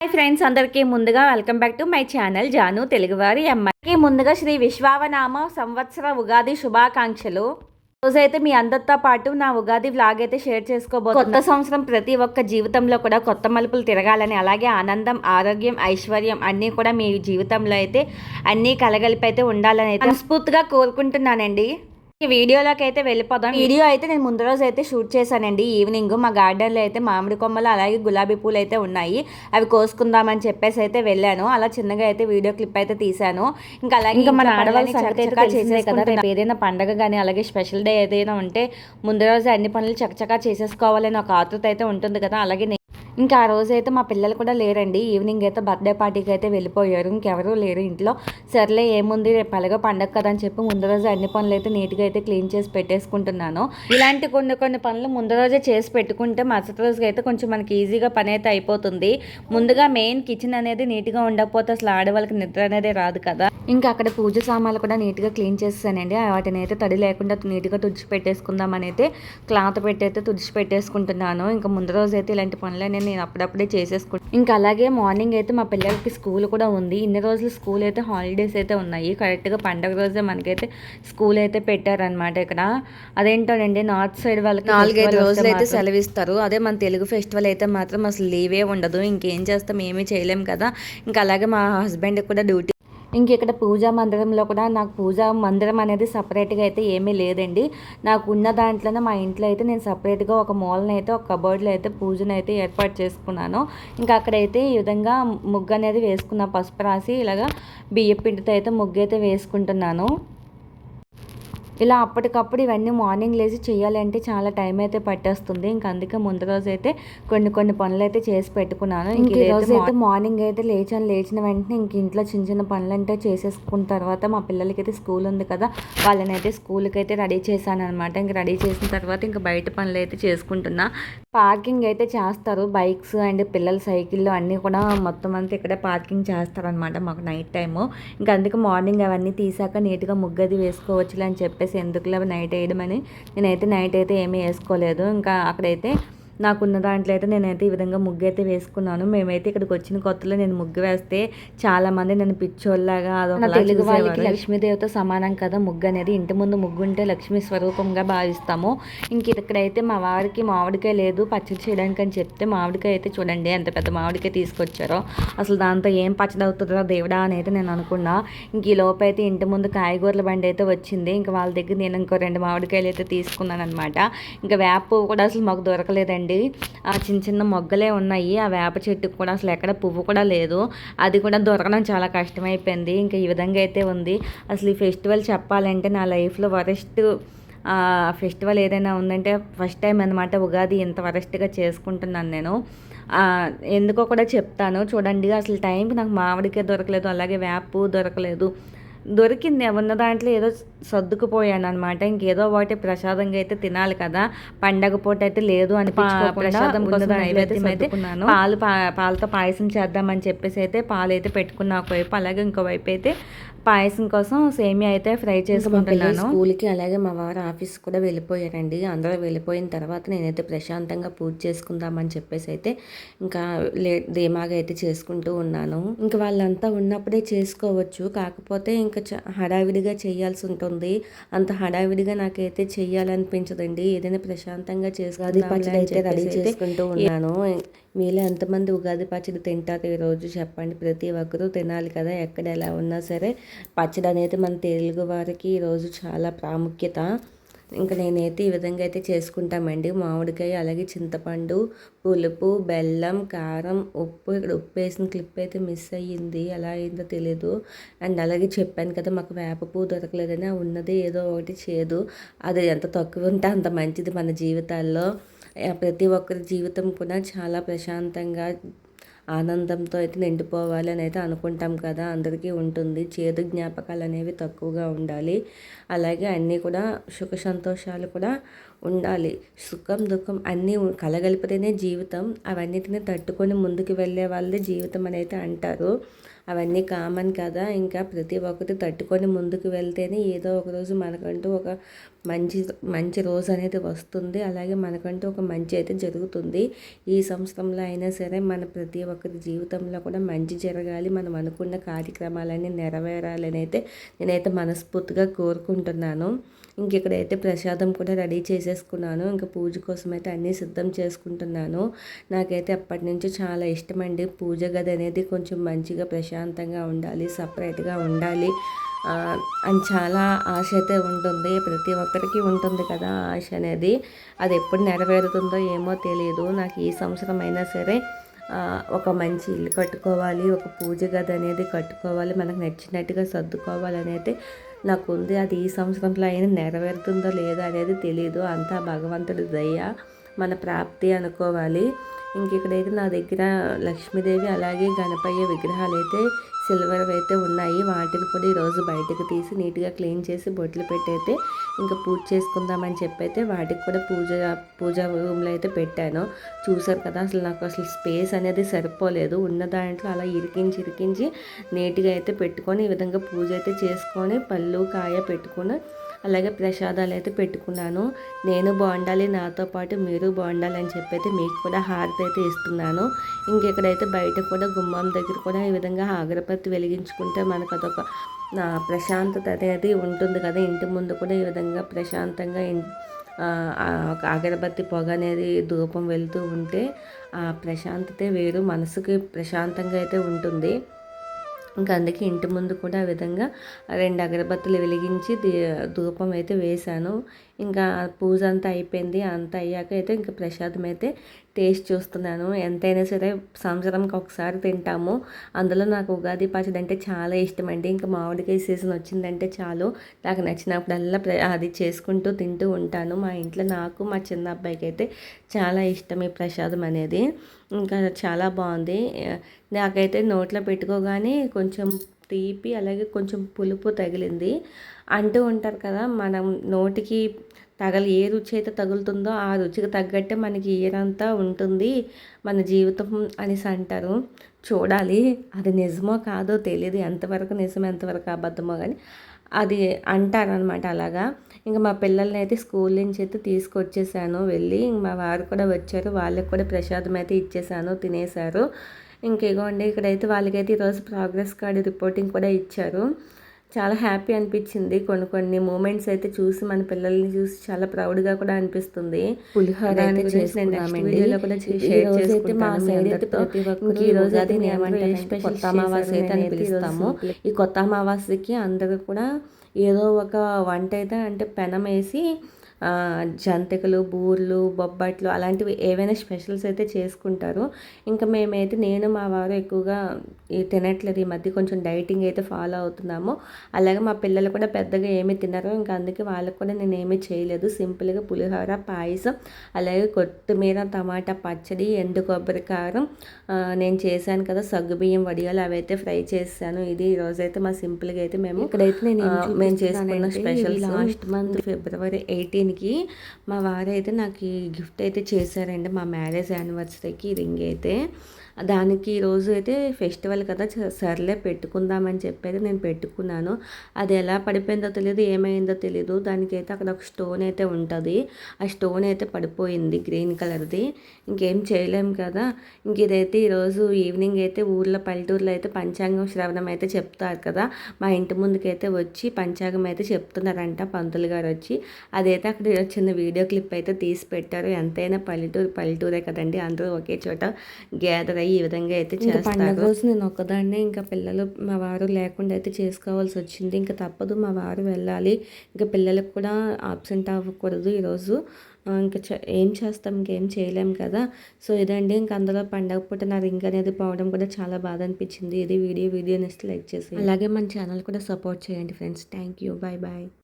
Hi friends, అందరికీ ముందుగా welcome back to my channel Janu తెలుగువారి అమ్మాయికి ముందుగా శ్రీ విశ్వావనామ సంవత్సర ఉగాది శుభాకాంక్షలు. రోజైతే మీ అందరితో పాటు నా ఉగాది వ్లాగ్ అయితే షేర్ చేసుకోబోతున్నాను. కొత్త సంవత్సరం ప్రతి ఒక్క జీవితంలో కూడా కొత్త మలుపులు తిరగాలని, అలాగే ఆనందం, ఆరోగ్యం, ఐశ్వర్యం అన్నీ కూడా మీ జీవితంలో అయితే అన్నీ కలగలిపి అయితే ఉండాలని అయితే మనస్ఫూర్తిగా కోరుకుంటున్నానండి. ఈ వీడియోలోకి అయితే వెళ్ళిపోదాం. వీడియో అయితే నేను ముందు రోజు అయితే షూట్ చేశానండి. ఈవినింగ్ మా గార్డెన్లో అయితే మామిడి కొమ్మలు అలాగే గులాబీ పూలు అయితే ఉన్నాయి. అవి కోసుకుందామని చెప్పేసి అయితే వెళ్ళాను. అలా చిన్నగా అయితే వీడియో క్లిప్ అయితే తీశాను. ఇంకా అలాగే ఇంకా మన ఆడవాళ్ళు చక్కగా చేసే కదా, రేపు ఏదైనా పండగ కానీ అలాగే స్పెషల్ డే ఏదైనా ఉంటే ముందు రోజు అన్ని పనులు చక్కగా చేసేసుకోవాలని ఒక ఆతృత అయితే ఉంటుంది కదా. అలాగే ఇంకా ఆ రోజు అయితే మా పిల్లలు కూడా లేరండి. ఈవినింగ్ అయితే బర్త్డే పార్టీకి అయితే వెళ్ళిపోయారు. ఇంకెవరూ లేరు ఇంట్లో. సర్లే ఏముంది, రేపు అలాగే పండగ కదా అని చెప్పి ముందు రోజు అన్ని పనులు అయితే నీట్గా అయితే క్లీన్ చేసి పెట్టేసుకుంటున్నాను. ఇలాంటి కొన్ని పనులు ముందు రోజే చేసి పెట్టుకుంటే మరుసటి రోజుకి అయితే కొంచెం మనకి ఈజీగా పని అయితే అయిపోతుంది. ముందుగా మెయిన్ కిచెన్ అనేది నీట్గా ఉండకపోతే అసలు ఆడవాళ్ళకి నిద్ర అనేది రాదు కదా. ఇంకా అక్కడ పూజ సామాన్లు కూడా నీట్గా క్లీన్ చేస్తానండి. వాటిని అయితే తడి లేకుండా నీట్గా తుడిచి పెట్టేసుకుందామని అయితే క్లాత్ పెట్టి అయితే తుడిచి పెట్టేసుకుంటున్నాను. ఇంకా ముందు రోజు అయితే ఇలాంటి పనులు నేను అప్పుడప్పుడే చేసేసుకుంటాను. ఇంకా అలాగే మార్నింగ్ అయితే మా పిల్లలకి స్కూల్ కూడా ఉంది. ఇన్ని రోజులు స్కూల్ అయితే హాలిడేస్ అయితే ఉన్నాయి. కరెక్ట్గా పండగ రోజే మనకైతే స్కూల్ అయితే పెట్టారనమాట. ఇక్కడ అదేంటోనండి, నార్త్ సైడ్ వాళ్ళకి 4-5 రోజులు అయితే సెలవిస్తారు. అదే మన తెలుగు ఫెస్టివల్ అయితే మాత్రం అసలు లీవే ఉండదు. ఇంకేం చేస్తాం, ఏమీ చేయలేం కదా. ఇంకా అలాగే మా హస్బెండ్ కూడా డ్యూటీ. ఇంక ఇక్కడ పూజా మందిరంలో కూడా నాకు పూజా మందిరం అనేది సపరేట్గా అయితే ఏమీ లేదండి. నాకు ఉన్న దాంట్లోనే మా ఇంట్లో అయితే నేను సపరేట్గా ఒక మూలని అయితే ఒక కబోర్డ్లో అయితే పూజను అయితే ఏర్పాటు చేసుకున్నాను. ఇంకా అక్కడైతే ఈ విధంగా ముగ్గు అనేది వేసుకున్న, పసుపు రాసి ఇలాగా బియ్య పిండితో అయితే ముగ్గు అయితే వేసుకుంటున్నాను. ఇలా అప్పటికప్పుడు ఇవన్నీ మార్నింగ్ లేచి చేయాలంటే చాలా టైం అయితే పట్టేస్తుంది. ఇంక అందుకే ముందు రోజు అయితే కొన్ని పనులు అయితే చేసి పెట్టుకున్నాను. ఇంక ఈరోజు అయితే మార్నింగ్ అయితే లేచిన వెంటనే ఇంక ఇంట్లో చిన్న పనులు అంటే చేసేసుకున్న తర్వాత మా పిల్లలకి అయితే స్కూల్ ఉంది కదా, వాళ్ళని అయితే స్కూల్కి అయితే రెడీ చేశాను అనమాట. ఇంక రెడీ చేసిన తర్వాత ఇంకా బయట పనులు అయితే చేసుకుంటున్నా. పార్కింగ్ అయితే చేస్తారు, బైక్స్ అండ్ పిల్లల సైకిళ్ళు అన్నీ కూడా మొత్తం అంతా ఇక్కడే పార్కింగ్ చేస్తారనమాట మాకు నైట్ టైము. ఇంకా అందుకే మార్నింగ్ అవన్నీ తీసాక నీట్గా ముగ్గది వేసుకోవచ్చులే అని చెప్పేసి ఎందుకులే నైట్ వేయడమని నేనైతే నైట్ అయితే ఏమీ వేసుకోలేదు. ఇంకా అక్కడైతే నాకున్న దాంట్లో అయితే నేనైతే ఈ విధంగా ముగ్గు అయితే వేసుకున్నాను. మేమైతే ఇక్కడికి వచ్చిన కొత్తలో నేను ముగ్గు వేస్తే చాలామంది నేను పిచ్చోళ్ళలాగా అదొక తెలుగు వాళ్ళకి లక్ష్మీదేవితో సమానం కదా ముగ్గు అనేది. ఇంటి ముందు ముగ్గు ఉంటే లక్ష్మీ స్వరూపంగా భావిస్తాము. ఇంక ఇక్కడైతే మా వారికి మామిడికాయ లేదు పచ్చడి చేయడానికి అని చెప్తే మామిడికాయ అయితే చూడండి ఎంత పెద్ద మామిడికాయ తీసుకొచ్చారో. అసలు దాంతో ఏం పచ్చడి అవుతుందో దేవుడా అని అయితే నేను అనుకున్నా. ఇంక ఈ లోపు అయితే ఇంటి ముందు కాయగూరల బండి అయితే వచ్చింది. ఇంకా వాళ్ళ దగ్గర నేను ఇంకో 2 మామిడికాయలు అయితే తీసుకున్నాను అనమాట. ఇంకా వేప పువ్వు కూడా అసలు మాకు దొరకలేదండి. ఆ చిన్న మొగ్గలే ఉన్నాయి. ఆ వేప చెట్టుకు కూడా అసలు ఎక్కడ పువ్వు కూడా లేదు. అది కూడా దొరకడం చాలా కష్టమైపోయింది. ఇంకా ఈ విధంగా అయితే ఉంది. అసలు ఈ ఫెస్టివల్ చెప్పాలంటే నా లైఫ్లో వరస్ట్ ఫెస్టివల్ ఏదైనా ఉందంటే ఫస్ట్ టైం అనమాట. ఉగాది ఇంత వరస్ట్గా చేసుకుంటున్నాను నేను. ఎందుకో కూడా చెప్తాను చూడండి. అసలు టైంకి నాకు మామిడికాయ దొరకలేదు, అలాగే వేప పువ్వు దొరకలేదు. దొరికింది ఉన్న దాంట్లో ఏదో సర్దుకుపోయాను అనమాట. ఇంకేదో ఒకటి ప్రసాదంగా అయితే తినాలి కదా, పండగ పూట అయితే లేదు అని ప్రసాదం కోసం నైవేద్యం అయితే పాలతో పాయసం చేద్దామని చెప్పేసి అయితే పాలు అయితే పెట్టుకున్నా ఒకవైపు, అలాగే ఇంకోవైపు అయితే పాయసం కోసం సేమియా అయితే ఫ్రై చేసుకుంటున్నాను. స్కూల్కి అలాగే మా వారు ఆఫీస్ కూడా వెళ్ళిపోయారండి. అందరూ వెళ్ళిపోయిన తర్వాత నేనైతే ప్రశాంతంగా పూజ చేసుకుందామని చెప్పేసి అయితే ఇంకా ధీమాగా అయితే చేసుకుంటూ ఉన్నాను. ఇంకా వాళ్ళంతా ఉన్నప్పుడే చేసుకోవచ్చు, కాకపోతే ఇంకా హడావిడిగా చేయాల్సి ఉంటుంది. అంత హడావిడిగా నాకైతే చెయ్యాలనిపించదండి. ఏదైనా ప్రశాంతంగా ఉగాది పచ్చడి అయితే రెడీ చేసుకుంటూ ఉన్నాను. మీలో ఎంతమంది ఉగాది పచ్చడి తింటారు ఈరోజు చెప్పండి. ప్రతి ఒక్కరూ తినాలి కదా, ఎక్కడ ఎలా ఉన్నా సరే. పచ్చడి అనేది మన తెలుగు వారికి ఈరోజు చాలా ప్రాముఖ్యత. ఇంకా నేనైతే ఈ విధంగా అయితే చేసుకుంటామండి. మామిడికాయ అలాగే చింతపండు, పులుపు, బెల్లం, కారం, ఉప్పు. ఇక్కడ ఉప్పు వేసిన క్లిప్ అయితే మిస్ అయ్యింది, ఎలా అయిందో తెలీదు. అండ్ అలాగే చెప్పాను కదా మాకు వేప పువ్వు దొరకలేదని, ఉన్నది ఏదో ఒకటి చేదు. అది ఎంత తక్కువ ఉంటే అంత మంచిది మన జీవితాల్లో. ప్రతి ఒక్కరి జీవితం కూడా చాలా ప్రశాంతంగా ఆనందంతో అయితే నిండిపోవాలి అని అయితే అనుకుంటాం కదా, అందరికీ ఉంటుంది. చేదు జ్ఞాపకాలు అనేవి తక్కువగా ఉండాలి. అలాగే అన్నీ కూడా సుఖ సంతోషాలు కూడా ఉండాలి. సుఖం దుఃఖం అన్నీ కలగలిపితేనే జీవితం. అవన్నిటిని తట్టుకొని ముందుకు వెళ్ళే వాళ్ళే జీవితం అని అయితే అంటారు. అవన్నీ కామన్ కదా. ఇంకా ప్రతి ఒక్కటి తట్టుకొని ముందుకు వెళ్తేనే ఏదో ఒకరోజు మనకంటూ ఒక మంచి మంచి రోజు అనేది వస్తుంది. అలాగే మనకంటూ ఒక మంచి అయితే జరుగుతుంది. ఈ సంవత్సరంలో అయినా సరే మన ప్రతి ఒక్కరి జీవితంలో కూడా మంచి జరగాలి, మనం అనుకున్న కార్యక్రమాలన్నీ నెరవేరాలని అయితే నేనైతే మనస్ఫూర్తిగా కోరుకుంటున్నాను. ఇంక ఇక్కడైతే ప్రసాదం కూడా రెడీ చేసేసుకున్నాను. ఇంకా పూజ కోసం అయితే అన్నీ సిద్ధం చేసుకుంటున్నాను. నాకైతే అప్పటి నుంచి చాలా ఇష్టమండి. పూజ గది అనేది కొంచెం మంచిగా ప్రశాంతంగా ఉండాలి, సపరేట్గా ఉండాలి అని చాలా ఆశ అయితే ఉంటుంది. ప్రతి ఒక్కరికి ఉంటుంది కదా ఆశ అనేది. అది ఎప్పుడు నెరవేరుతుందో ఏమో తెలియదు. నాకు ఈ సంవత్సరం అయినా సరే ఒక మంచి ఇల్లు కట్టుకోవాలి, ఒక పూజ గది అనేది కట్టుకోవాలి, మనకు నచ్చినట్టుగా సర్దుకోవాలని అయితే నాకు ఉంది. అది ఈ సంవత్సరంలో అయినా నెరవేరుతుందో లేదో అనేది తెలియదు. అంతా భగవంతుడి దయ, మన ప్రాప్తి అనుకోవాలి. ఇంక ఇక్కడైతే నా దగ్గర లక్ష్మీదేవి అలాగే గణపయ్య విగ్రహాలు అయితే సిల్వర్ అయితే ఉన్నాయి. వాటిని కూడా ఈరోజు బయటకు తీసి నీట్గా క్లీన్ చేసి బొట్లు పెట్టయితే ఇంకా పూజ చేసుకుందామని చెప్పైతే వాటికి కూడా పూజా రూమ్లో అయితే పెట్టాను. చూసారు కదా, నాకు అసలు స్పేస్ అనేది సరిపోలేదు. ఉన్న దాంట్లో అలా ఇరికించి నీట్గా అయితే పెట్టుకొని ఈ విధంగా పూజ అయితే చేసుకొని పళ్ళు కాయ పెట్టుకొని అలాగే ప్రసాదాలు అయితే పెట్టుకున్నాను. నేను బాగుండాలి, నాతో పాటు మీరు బాగుండాలి అని చెప్పైతే మీకు కూడా హారతి అయితే ఇస్తున్నాను. ఇంకెక్కడైతే బయట కూడా గుమ్మం దగ్గర కూడా ఈ విధంగా అగరబత్తి వెలిగించుకుంటే మనకు అదొక ప్రశాంతత అనేది ఉంటుంది కదా. ఇంటి ముందు కూడా ఈ విధంగా ప్రశాంతంగా ఒక అగరబత్తి పొగ అనేది ధూపం వెళ్తూ ఉంటే ఆ ప్రశాంతతే వేరు, మనసుకి ప్రశాంతంగా అయితే ఉంటుంది. ఇంకా అందుకే ఇంటి ముందు కూడా ఆ విధంగా 2 అగరబత్తులు వెలిగించి ధూపం అయితే వేశాను. ఇంకా పూజ అంతా అయిపోయింది. అంతా అయ్యాక అయితే ఇంకా ప్రసాదం అయితే టేస్ట్ చూస్తున్నాను. ఎంతైనా సరే సంవత్సరంకి ఒకసారి తింటాము. అందులో నాకు ఉగాది పచ్చడి అంటే చాలా ఇష్టం అండి. ఇంకా మామిడికాయ సీజన్ వచ్చిందంటే చాలు, నాకు నచ్చినప్పుడల్లా అది చేసుకుంటూ తింటూ ఉంటాను. మా ఇంట్లో నాకు మా చిన్న అబ్బాయికి అయితే చాలా ఇష్టం ఈ ప్రసాదం అనేది. ఇంకా చాలా బాగుంది. నాకైతే నోట్లో పెట్టుకోగానే కొంచెం తీపి అలాగే కొంచెం పులుపు తగిలింది. అంటూ ఉంటారు కదా, మనం నోటికి ఏ రుచి అయితే తగులుతుందో ఆ రుచికి తగ్గట్టే మనకి ఇయరంతా ఉంటుంది మన జీవితం అనేసి అంటారు. చూడాలి అది నిజమో కాదో తెలియదు, ఎంతవరకు నిజం ఎంతవరకు అబద్ధమో కానీ అది అంటారనమాట. అలాగా ఇంకా మా పిల్లల్ని అయితే స్కూల్ నుంచి అయితే తీసుకొచ్చేసాను వెళ్ళి. మా వారు కూడా వచ్చారు, వాళ్ళకి కూడా ప్రసాదం అయితే ఇచ్చేసాను, తినేశారు. ఇంకేగోండి ఇక్కడైతే వాళ్ళకైతే ఈరోజు ప్రోగ్రెస్ కార్డు రిపోర్టింగ్ కూడా ఇచ్చారు. చాలా హ్యాపీ అనిపించింది. కొన్ని మూమెంట్స్ అయితే చూసి మన పిల్లల్ని చూసి చాలా ప్రౌడ్గా కూడా అనిపిస్తుంది. పులిహోర అయితే ఈ రోజు అది కొత్త అమావాస్య అయితే అని పిలుస్తాము. ఈ కొత్త అమావాస్యకి అందరూ కూడా ఏదో ఒక వంట అయితే అంటే పెనం వేసి జంతికలు, బూర్లు, బొబ్బట్లు అలాంటివి ఏవైనా స్పెషల్స్ అయితే చేసుకుంటారు. ఇంకా మేమైతే నేను మా వారు ఎక్కువగా తినట్లేదు ఈ మధ్య, కొంచెం డైటింగ్ అయితే ఫాలో అవుతున్నాము. అలాగే మా పిల్లలు కూడా పెద్దగా ఏమీ తినరు. ఇంకా అందుకే వాళ్ళకు కూడా నేను ఏమీ చేయలేదు. సింపుల్గా పులిహోర, పాయసం, అలాగే కొత్తిమీర, టమాటా పచ్చడి, ఎండు కొబ్బరి కారం నేను చేశాను కదా, సగ్గుబియ్యం వడియాలు అవైతే ఫ్రై చేశాను. ఇది ఈరోజైతే మా సింపుల్గా అయితే మేము చేసుకున్న స్పెషల్. లాస్ట్ మంత్ February 18 మా వారైతే నాకు ఈ గిఫ్ట్ అయితే చేశారండి, మా మ్యారేజ్ యానివర్సరీకి రింగ్ అయితే. దానికి ఈరోజు అయితే ఫెస్టివల్ కదా, సర్లే పెట్టుకుందామని చెప్పి నేను పెట్టుకున్నాను. అది ఎలా పడిపోయిందో తెలియదు, ఏమైందో తెలియదు. దానికైతే అక్కడ ఒక స్టోన్ అయితే ఉంటుంది, ఆ స్టోన్ అయితే పడిపోయింది గ్రీన్ కలర్ది. ఇంకేం చేయలేము కదా. ఇంక ఇదైతే ఈరోజు ఈవినింగ్ అయితే పల్లెటూరులో అయితే పంచాంగం శ్రవణం అయితే చెప్తారు కదా, మా ఇంటి ముందుకైతే వచ్చి పంచాంగం అయితే చెప్తున్నారంట పంతులు గారు వచ్చి. అదైతే అక్కడ చిన్న వీడియో క్లిప్ అయితే తీసి పెట్టారు. ఎంతైనా పల్లెటూరే కదండి, అందరూ ఒకే చోట గ్యాదర్ అయ్యి ఈ విధంగా అయితే చేస్తారు. పండుగ రోజు నేను ఒక్కదాన్నే, ఇంకా పిల్లలు మా వారు లేకుండా అయితే చేసుకోవాల్సి వచ్చింది. ఇంకా తప్పదు, మా వారు వెళ్ళాలి. ఇంకా పిల్లలకు కూడా ఆబ్సెంట్ అవ్వకూడదు ఈరోజు. ఇంకా ఏం చేస్తాం, ఇంకేం చేయలేం కదా. సో ఇదండి, ఇంకా అందులో పండగ పూట నా రింగ్ అనేది పోవడం కూడా చాలా బాధ అనిపించింది. ఇది వీడియో నెక్స్ట్ లైక్ చేసి అలాగే మన ఛానల్ కూడా సపోర్ట్ చేయండి friends. Thank you, bye bye.